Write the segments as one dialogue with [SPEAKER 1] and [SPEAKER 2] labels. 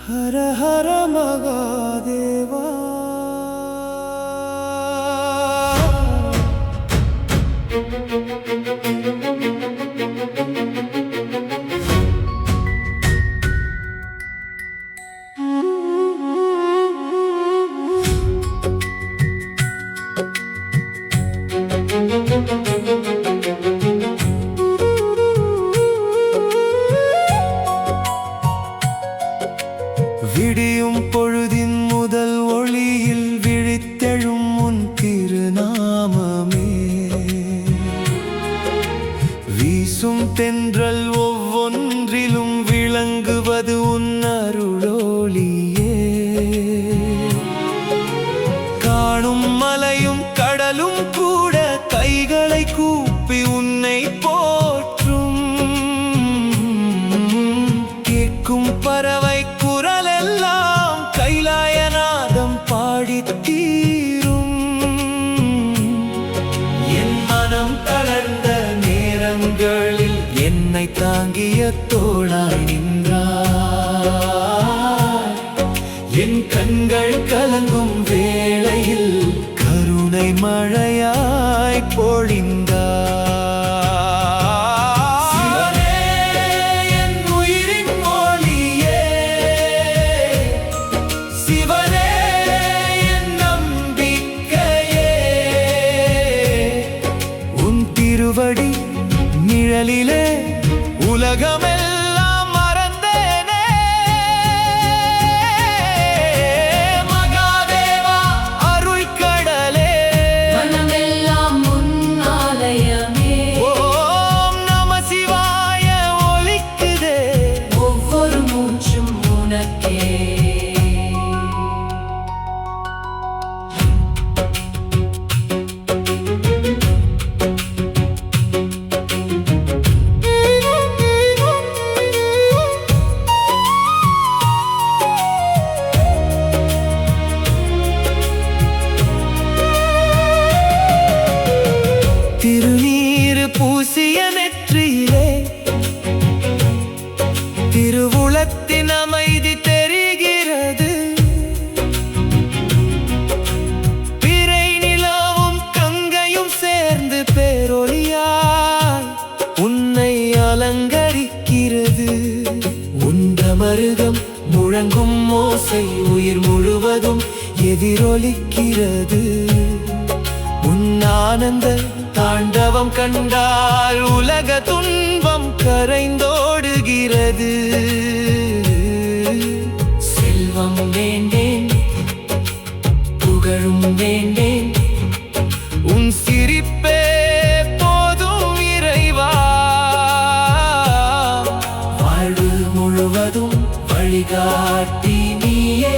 [SPEAKER 1] ஹர ஹர மகாதேவா. விடியும் பொழுதின் முதல் ஒளியில் விழித்தெழும் உன் திருநாமமே, வீசும் தென்றல் ஒவ்வொன்றிலும் விளங்குவது உன் அருளொளியே. காணும் மலையும் கடலும் கூட கைகளை கூப்பி உன்னை போற்றும். கேட்கும் பறவை குரலெல்லாம் கைலாயநாதம் பாடித் தீரும். என் மனம் தளர்ந்த நேரங்களில் என்னை தாங்கிய தோளாய் நின்றாய். என் கண்கள் கலங்கும் வேளையில் கருணை மழையாய் பொழிந்தாய். திருவடி நிழலிலே உலகமெல்லாம் மறந்தேனே. மகாதேவா அருள் கடலே,
[SPEAKER 2] மனமெல்லாம் உன் ஆலயமே.
[SPEAKER 1] ஓம் நம சிவாய ஒலிக்குதே,
[SPEAKER 2] ஒவ்வொரு மூச்சும் உனக்கே.
[SPEAKER 1] திருநீறு பூசிய நெற்றியிலே திருவுளத்தின் அமைதி தெரிகிறது. பிறை நிலவும் கங்கையும் சேர்ந்து பேரொளியாய் உன்னை அலங்கரிக்கிறது. உந்த மருகம் முழங்கும் ஓசை உயிர் முழுவதும் எதிரொலிக்கிறது. உன் ஆனந்த தாண்டவம் கண்டால் உலக துன்பம் கரைந்தோடுகிறது. செல்வம் வேண்டேன், புகழும் வேண்டேன், உன் சிரிப்பே போதும் இறைவா. வாழ்வு முழுவதும் வழிகாட்டி நீயே,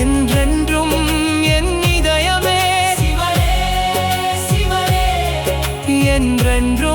[SPEAKER 1] என்றென்றும் என் இதயமே. என்றென்றும்